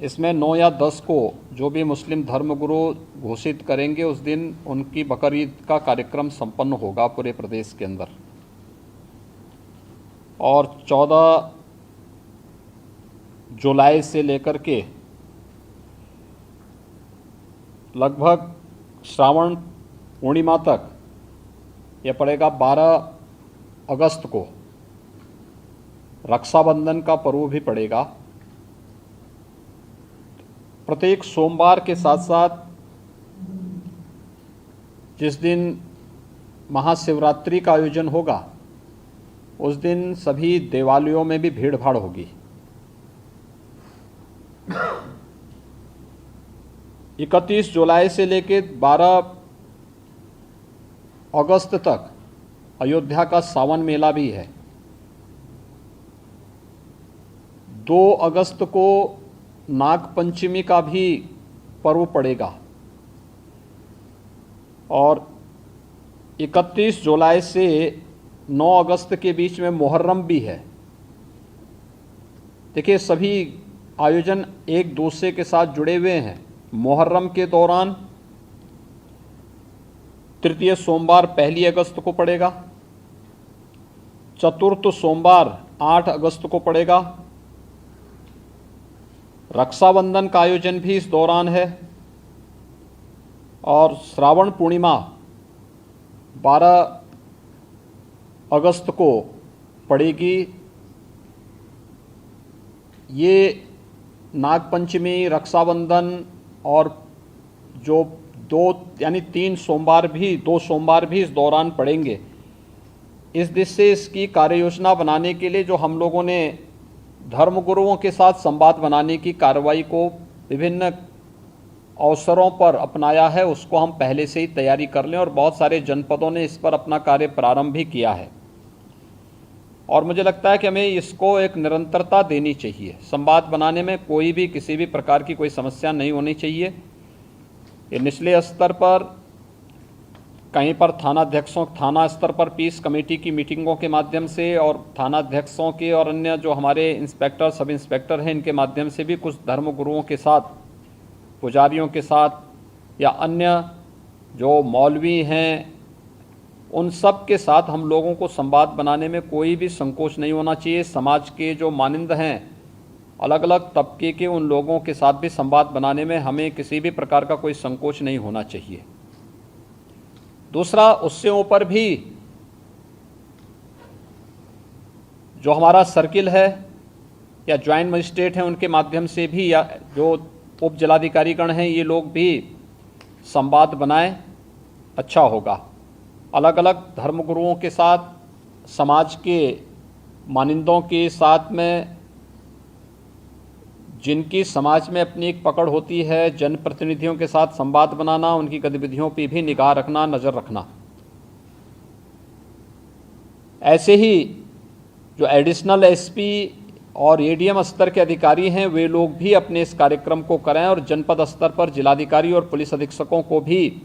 इसमें 9 या 10 को जो भी मुस्लिम धर्मगुरु घोषित करेंगे उस दिन उनकी बकरीद का कार्यक्रम संपन्न होगा पूरे प्रदेश के अंदर। और 14 जुलाई से लेकर के लगभग श्रावण पूर्णिमा तक यह पड़ेगा। 12 अगस्त को रक्षाबंधन का पर्व भी पड़ेगा। प्रत्येक सोमवार के साथ साथ जिस दिन महाशिवरात्रि का आयोजन होगा उस दिन सभी देवालयों में भी भीड़ भाड़ होगी। 31 जुलाई से लेकर 12 अगस्त तक अयोध्या का सावन मेला भी है। 2 अगस्त को नाग पंचमी का भी पर्व पड़ेगा और 31 जुलाई से 9 अगस्त के बीच में मुहर्रम भी है। देखिए, सभी आयोजन एक दूसरे के साथ जुड़े हुए हैं। मुहर्रम के दौरान तृतीय सोमवार 1 अगस्त को पड़ेगा, चतुर्थ सोमवार 8 अगस्त को पड़ेगा। रक्षाबंधन का आयोजन भी इस दौरान है और श्रावण पूर्णिमा 12 अगस्त को पड़ेगी। ये नागपंचमी, रक्षाबंधन और जो 2 सोमवार भी इस दौरान पड़ेंगे। इस दृष्टि से इसकी कार्य योजना बनाने के लिए जो हम लोगों ने धर्मगुरुओं के साथ संवाद बनाने की कार्रवाई को विभिन्न अवसरों पर अपनाया है, उसको हम पहले से ही तैयारी कर लें और बहुत सारे जनपदों ने इस पर अपना कार्य प्रारंभ भी किया है। और मुझे लगता है कि हमें इसको एक निरंतरता देनी चाहिए। संवाद बनाने में कोई भी किसी भी प्रकार की कोई समस्या नहीं होनी चाहिए। ये निचले स्तर पर कहीं पर थाना स्तर पर पीस कमेटी की मीटिंगों के माध्यम से और थाना अध्यक्षों के और अन्य जो हमारे इंस्पेक्टर, सब इंस्पेक्टर हैं, इनके माध्यम से भी कुछ धर्मगुरुओं के साथ, पुजारियों के साथ या अन्य जो मौलवी हैं उन सब के साथ हम लोगों को संवाद बनाने में कोई भी संकोच नहीं होना चाहिए। समाज के जो मानिंद हैं, अलग अलग तबके के उन लोगों के साथ भी संवाद बनाने में हमें किसी भी प्रकार का कोई संकोच नहीं होना चाहिए। दूसरा, उससे ऊपर भी जो हमारा सर्किल है या ज्वाइंट मजिस्ट्रेट हैं उनके माध्यम से भी या जो उप जिलाधिकारीगण हैं ये लोग भी संवाद बनाएं, अच्छा होगा। अलग अलग धर्मगुरुओं के साथ, समाज के मानिंदों के साथ में जिनकी समाज में अपनी एक पकड़ होती है, जनप्रतिनिधियों के साथ संवाद बनाना, उनकी गतिविधियों पर भी निगाह रखना, नज़र रखना। ऐसे ही जो एडिशनल एसपी और एडीएम स्तर के अधिकारी हैं वे लोग भी अपने इस कार्यक्रम को करें और जनपद स्तर पर जिलाधिकारी और पुलिस अधीक्षकों को भी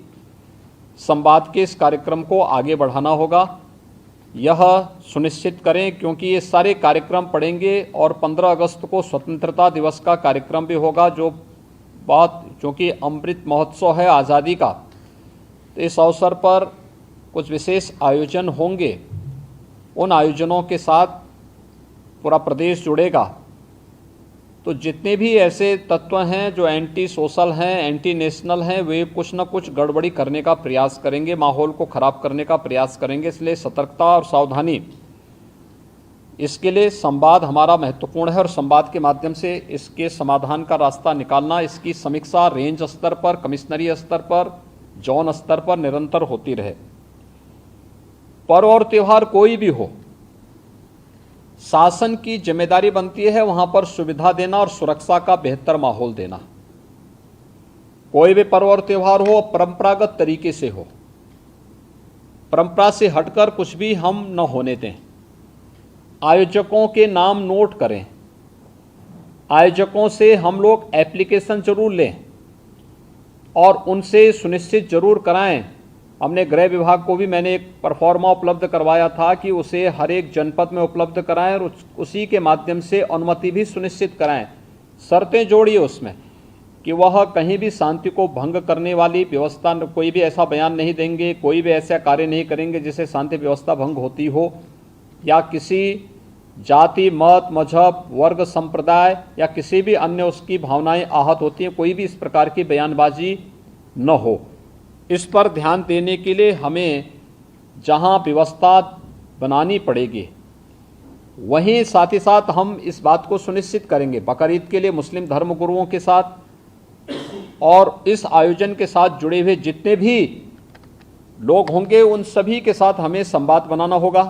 संवाद के इस कार्यक्रम को आगे बढ़ाना होगा। यह सुनिश्चित करें क्योंकि ये सारे कार्यक्रम पड़ेंगे और 15 अगस्त को स्वतंत्रता दिवस का कार्यक्रम भी होगा जो चूँकि अमृत महोत्सव है आज़ादी का, तो इस अवसर पर कुछ विशेष आयोजन होंगे। उन आयोजनों के साथ पूरा प्रदेश जुड़ेगा। तो जितने भी ऐसे तत्व हैं जो एंटी सोशल हैं, एंटी नेशनल हैं, वे कुछ न कुछ गड़बड़ी करने का प्रयास करेंगे, माहौल को ख़राब करने का प्रयास करेंगे। इसलिए सतर्कता और सावधानी, इसके लिए संवाद हमारा महत्वपूर्ण है और संवाद के माध्यम से इसके समाधान का रास्ता निकालना, इसकी समीक्षा रेंज स्तर पर, कमिश्नरी स्तर पर, जोन स्तर पर निरंतर होती रहे। पर्व और त्यौहार कोई भी हो, शासन की जिम्मेदारी बनती है वहां पर सुविधा देना और सुरक्षा का बेहतर माहौल देना। कोई भी पर्व और त्यौहार हो, परंपरागत तरीके से हो, परंपरा से हटकर कुछ भी हम न होने दें। आयोजकों के नाम नोट करें, आयोजकों से हम लोग एप्लीकेशन जरूर लें और उनसे सुनिश्चित जरूर कराएं। हमने गृह विभाग को भी मैंने एक परफॉर्मा उपलब्ध करवाया था कि उसे हर एक जनपद में उपलब्ध कराएं और उसी के माध्यम से अनुमति भी सुनिश्चित कराएं शर्तें जोड़िए उसमें कि वह कहीं भी शांति को भंग करने वाली व्यवस्था, कोई भी ऐसा बयान नहीं देंगे, कोई भी ऐसा कार्य नहीं करेंगे जिससे शांति व्यवस्था भंग होती हो, या किसी जाति, मत, मजहब, वर्ग, संप्रदाय या किसी भी अन्य उसकी भावनाएं आहत होती हैं, कोई भी इस प्रकार की बयानबाजी न हो। इस पर ध्यान देने के लिए हमें जहां व्यवस्था बनानी पड़ेगी, वहीं साथ ही साथ हम इस बात को सुनिश्चित करेंगे बकरीद के लिए मुस्लिम धर्मगुरुओं के साथ और इस आयोजन के साथ जुड़े हुए जितने भी लोग होंगे उन सभी के साथ हमें संवाद बनाना होगा।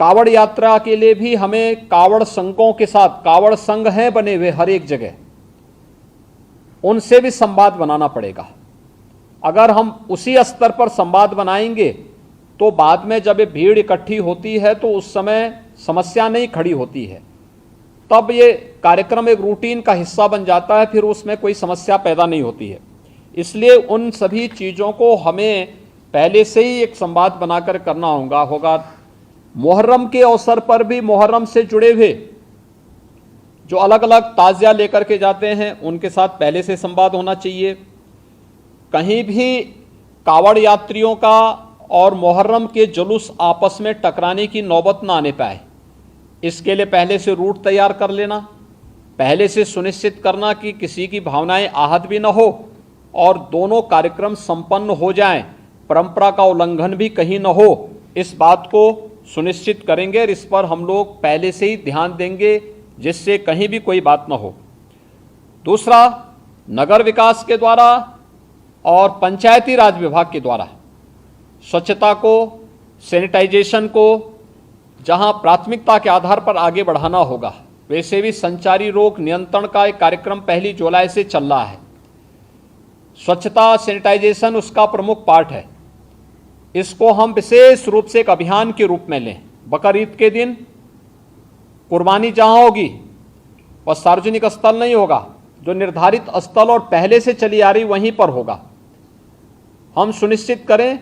कावड़ यात्रा के लिए भी हमें कावड़ संघों के साथ, कावड़ संघ हैं बने हुए हर एक जगह, उनसे भी संवाद बनाना पड़ेगा। अगर हम उसी स्तर पर संवाद बनाएंगे तो बाद में जब ये भीड़ इकट्ठी होती है तो उस समय समस्या नहीं खड़ी होती है, तब ये कार्यक्रम एक रूटीन का हिस्सा बन जाता है, फिर उसमें कोई समस्या पैदा नहीं होती है। इसलिए उन सभी चीज़ों को हमें पहले से ही एक संवाद बनाकर करना होगा। मुहर्रम के अवसर पर भी मुहर्रम से जुड़े हुए जो अलग अलग ताज़िया लेकर के जाते हैं उनके साथ पहले से संवाद होना चाहिए। कहीं भी कावड़ यात्रियों का और मुहर्रम के जुलूस आपस में टकराने की नौबत ना आने पाए, इसके लिए पहले से रूट तैयार कर लेना, पहले से सुनिश्चित करना कि किसी की भावनाएं आहत भी न हो और दोनों कार्यक्रम संपन्न हो जाएं, परंपरा का उल्लंघन भी कहीं न हो, इस बात को सुनिश्चित करेंगे और इस पर हम लोग पहले से ही ध्यान देंगे जिससे कहीं भी कोई बात न हो। दूसरा, नगर विकास के द्वारा और पंचायती राज विभाग के द्वारा स्वच्छता को, सैनिटाइजेशन को जहां प्राथमिकता के आधार पर आगे बढ़ाना होगा, वैसे भी संचारी रोग नियंत्रण का एक कार्यक्रम 1 जुलाई से चल रहा है। स्वच्छता, सैनिटाइजेशन उसका प्रमुख पार्ट है। इसको हम विशेष रूप से एक अभियान के रूप में लें। बकरीद के दिन कुर्बानी जहां होगी वह सार्वजनिक स्थल नहीं होगा, जो निर्धारित स्थल और पहले से चली आ रही वहीं पर होगा। हम सुनिश्चित करें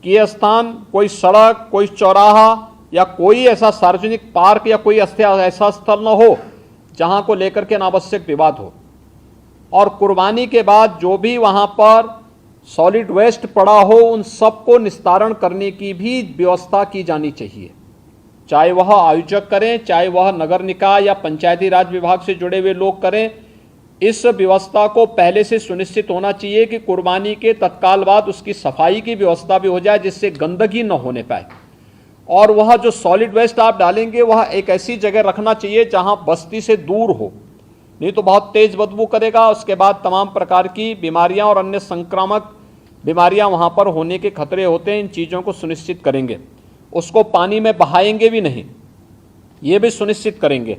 कि यह स्थान कोई सड़क, कोई चौराहा या कोई ऐसा सार्वजनिक पार्क या कोई ऐसा स्थल न हो जहां को लेकर के अनावश्यक विवाद हो। और कुर्बानी के बाद जो भी वहां पर सॉलिड वेस्ट पड़ा हो उन सबको निस्तारण करने की भी व्यवस्था की जानी चाहिए, चाहे वह आयोजक करें, चाहे वह नगर निकाय या पंचायती राज विभाग से जुड़े हुए लोग करें। इस व्यवस्था को पहले से सुनिश्चित होना चाहिए कि कुर्बानी के तत्काल बाद उसकी सफाई की व्यवस्था भी हो जाए जिससे गंदगी न होने पाए। और वह जो सॉलिड वेस्ट आप डालेंगे वह एक ऐसी जगह रखना चाहिए जहां बस्ती से दूर हो, नहीं तो बहुत तेज बदबू करेगा। उसके बाद तमाम प्रकार की बीमारियां और अन्य संक्रामक बीमारियां वहां पर होने के खतरे होते हैं। इन चीज़ों को सुनिश्चित करेंगे। उसको पानी में बहाएंगे भी नहीं, ये भी सुनिश्चित करेंगे।